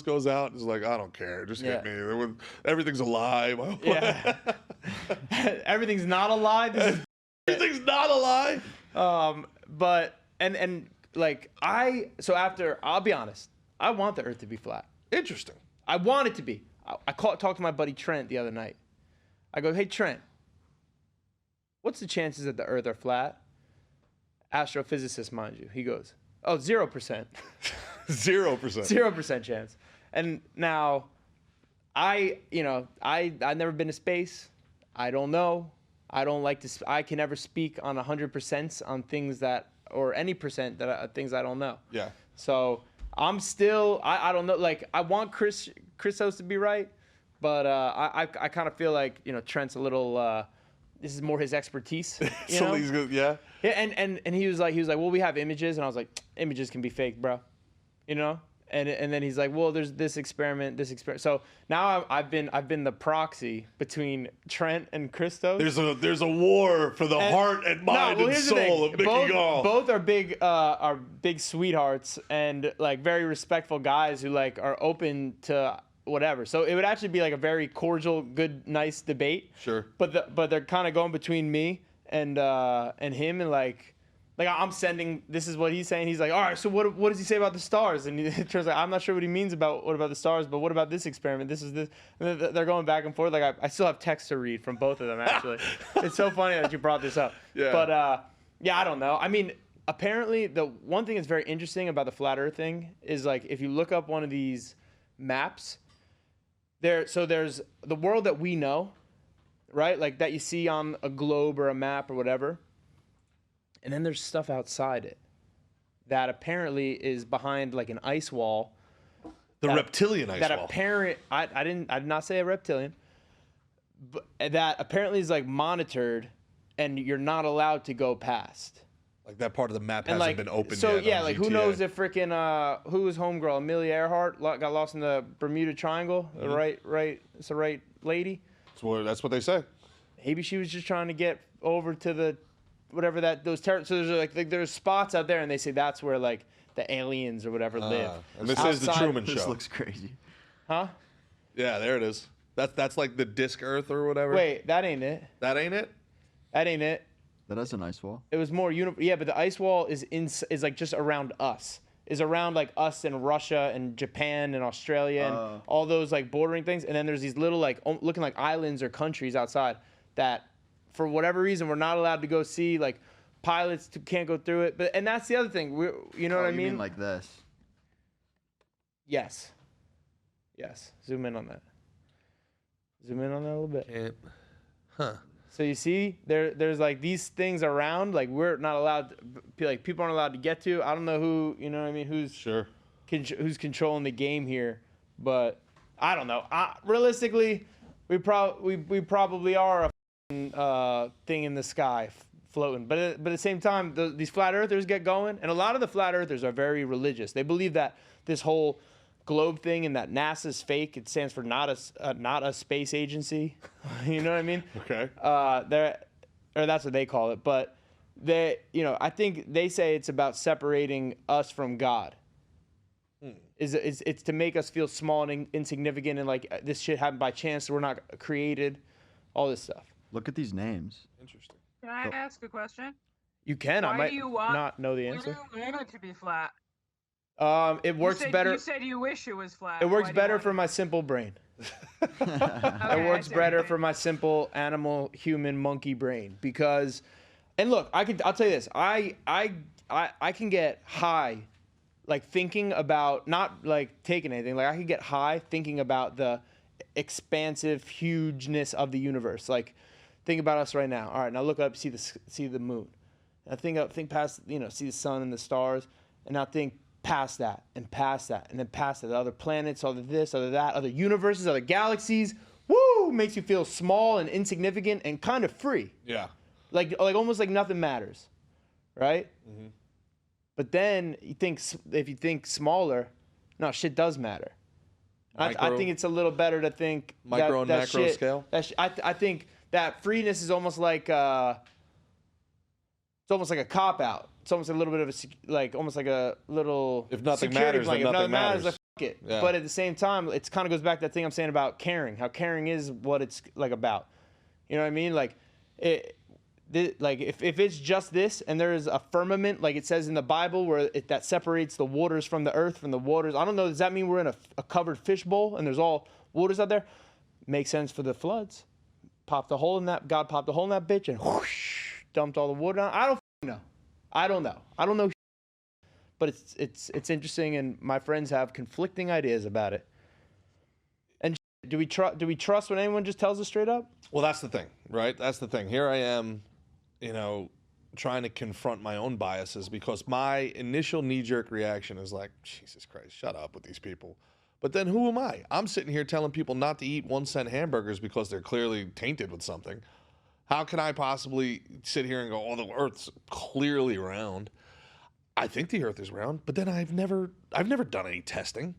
goes out, it's like, I don't care. Just hit me. Everything's a lie. Yeah. Everything's not a lie. Everything's not a lie. But like I'll be honest, I want the Earth to be flat. Interesting. I want it to be. I talked to my buddy Trent the other night. I go, hey Trent, what's the chances that the Earth are flat? Astrophysicist, mind you. He goes, oh, 0%. 0%. 0% chance. And now, I've never been to space. I don't know. I don't like to. I can never speak on 100% on things that, or any percent that things I don't know. Yeah. So I'm still. I don't know. Like I want Christos to be right, but I kind of feel like Trent's a little. This is more his expertise. So he's good. Yeah. Yeah, and he was like, well, we have images, and I was like, images can be fake, bro. And then he's like, well, there's this experiment. So now I've been the proxy between Trent and Christos. There's a war for the heart and mind and soul of Mickey Gall. Both are big sweethearts and like very respectful guys who like are open to whatever. So it would actually be like a very cordial, good, nice debate. Sure. But they're kind of going between me and him, and like I'm sending, this is what he's saying. He's like, all right, so what does he say about the stars? And it turns out I'm not sure what he means about what about the stars, but what about this experiment? This is this. And they're going back and forth. Like I still have text to read from both of them, actually. It's so funny that you brought this up. Yeah. But yeah, I don't know. I mean, apparently the one thing that's very interesting about the flat Earth thing is like if you look up one of these maps, there's the world that we know, right? Like that you see on a globe or a map or whatever. And then there's stuff outside it that apparently is behind like an ice wall. The reptilian ice wall. I did not say a reptilian, but that apparently is like monitored, and you're not allowed to go past. Like that part of the map hasn't been opened so yet. So yeah, like who knows if freaking who was homegirl Amelia Earhart got lost in the Bermuda Triangle? Mm-hmm. It's the right lady. That's what they say. Maybe she was just trying to get over to the. Whatever those so there's there's spots out there, and they say that's where like the aliens or whatever live. And this is the Truman Show. This looks crazy. Huh? Yeah, there it is. That's like the disc Earth or whatever. Wait, that ain't it. That ain't it. That ain't it. That is an ice wall. It was more yeah, but the ice wall is like just around us. Is around like us and Russia and Japan and Australia and all those like bordering things, and then there's these little like looking like islands or countries outside that. For whatever reason, we're not allowed to go see. Like, pilots can't go through it. And that's the other thing. You know what I mean? You mean like this? Yes. Zoom in on that. Zoom in on that a little bit. Huh. So you see, there's like these things around. Like we're not allowed. Like people aren't allowed to get to. I don't know who. You know what I mean? Who's controlling the game here? But I don't know. Realistically, we probably are a thing in the sky floating, but at the same time these flat earthers get going, and a lot of the flat earthers are very religious. They believe that this whole globe thing and that NASA's fake. It stands for not a space agency. You know what I mean? Okay. Or that's what they call it, but I think they say it's about separating us from God. It's to make us feel small and insignificant, and like this shit happened by chance, so we're not created, all this stuff. Look at these names. Interesting. Can I ask a question? You can. Why I might do you want, not know the answer. Why do you want it to be flat? It works better. You said you wish it was flat. It works better for my simple brain. It works better for my simple animal, human, monkey brain because, and look, I'll tell you this. I can get high, like thinking about not like taking anything. Like I can get high thinking about the expansive hugeness of the universe. Like. Think about us right now. All right, now look up, see the moon. Now think past, see the sun and the stars, and now think past that and past that and then past that. Other planets, other this, other that, other universes, other galaxies. Woo! Makes you feel small and insignificant and kind of free. Yeah. Like almost like nothing matters, right? Mm-hmm. But then if you think smaller, no, shit does matter. I think it's a little better to think micro and macro shit, scale. I think. That freeness is almost like it's almost like a cop out. It's almost a little bit of almost like a little. If nothing matters, then nothing matters. Like, it. Yeah. But at the same time, it kind of goes back to that thing I'm saying about caring. How caring is what it's like about. You know what I mean? Like, if it's just this and there is a firmament, like it says in the Bible, where that separates the waters from the earth from the waters. I don't know. Does that mean we're in a covered fishbowl and there's all waters out there? Makes sense for the floods. Popped a hole in that. God popped a hole in that bitch and whoosh, dumped all the water down. I don't know. I don't know. But it's interesting, and my friends have conflicting ideas about it. And do we trust when anyone just tells us straight up? Well, that's the thing, right? That's the thing. Here I am, trying to confront my own biases because my initial knee-jerk reaction is like, Jesus Christ, shut up with these people. But then who am I? I'm sitting here telling people not to eat 1-cent hamburgers because they're clearly tainted with something. How can I possibly sit here and go, oh, the Earth's clearly round? I think the Earth is round, but then I've never done any testing.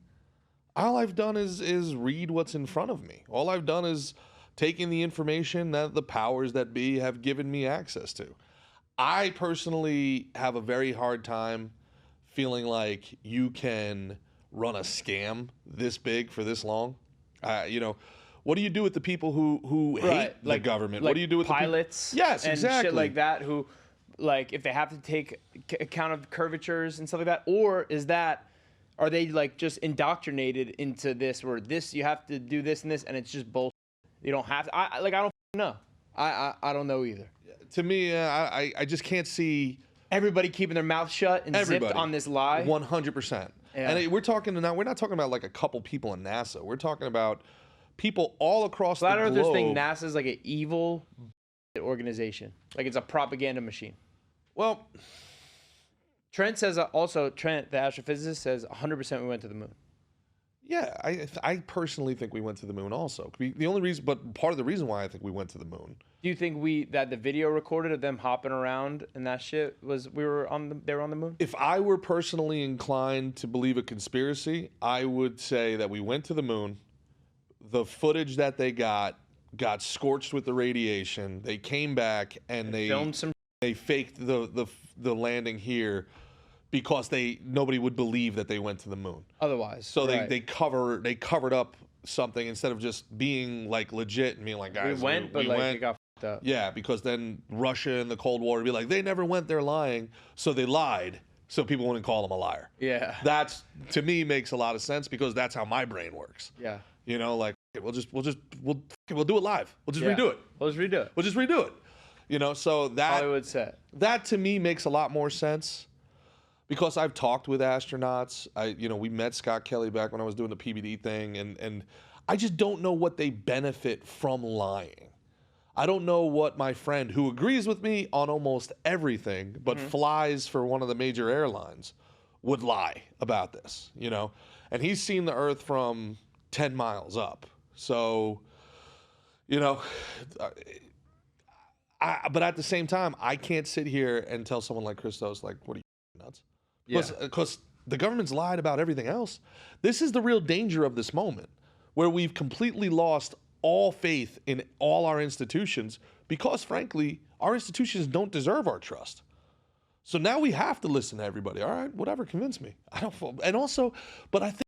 All I've done is read what's in front of me. All I've done is taking the information that the powers that be have given me access to. I personally have a very hard time feeling like you can run a scam this big for this long. What do you do with the people who hate the government? What do you do with pilots? The people? Yes, and exactly. Shit like that. Who, like, if they have to take account of curvatures and stuff like that, or are they like just indoctrinated into this, where this you have to do this and this, and it's just bullshit? You don't have to. I don't know. I don't know either. To me, I just can't see everybody keeping their mouth shut and zipped on this lie. 100%. Yeah. And we're not talking about like a couple people in NASA. We're talking about people all across the globe. Flat Earthers think NASA's like an evil organization, like it's a propaganda machine. Well, Trent says the astrophysicist, says 100% we went to the moon. Yeah, I personally think we went to the moon also. The only reason, but part of the reason why I think we went to the moon. Do you think that the video recorded of them hopping around and that shit they were on the moon? If I were personally inclined to believe a conspiracy, I would say that we went to the moon. The footage that they got scorched with the radiation. They came back and they filmed some. They faked the landing here because nobody would believe that they went to the moon. Otherwise, so they covered up something instead of just being like legit and being like, guys, we went. They got fucked up. Yeah, because then Russia and the Cold War would be like, they never went, they're lying, so they lied, so people wouldn't call them a liar. Yeah, that's, to me, makes a lot of sense because that's how my brain works. Yeah, like we'll do it live. We'll just redo it. We'll just redo it. So that Hollywood set. That to me makes a lot more sense. Because I've talked with astronauts, we met Scott Kelly back when I was doing the PBD thing, and I just don't know what they benefit from lying. I don't know what my friend, who agrees with me on almost everything, but flies for one of the major airlines, would lie about this, And he's seen the Earth from 10 miles up. So, but at the same time, I can't sit here and tell someone like Christos, like, what are you, nuts? Because the government's lied about everything else. This is the real danger of this moment, where we've completely lost all faith in all our institutions because, frankly, our institutions don't deserve our trust. So now we have to listen to everybody. All right, whatever, convince me. But I think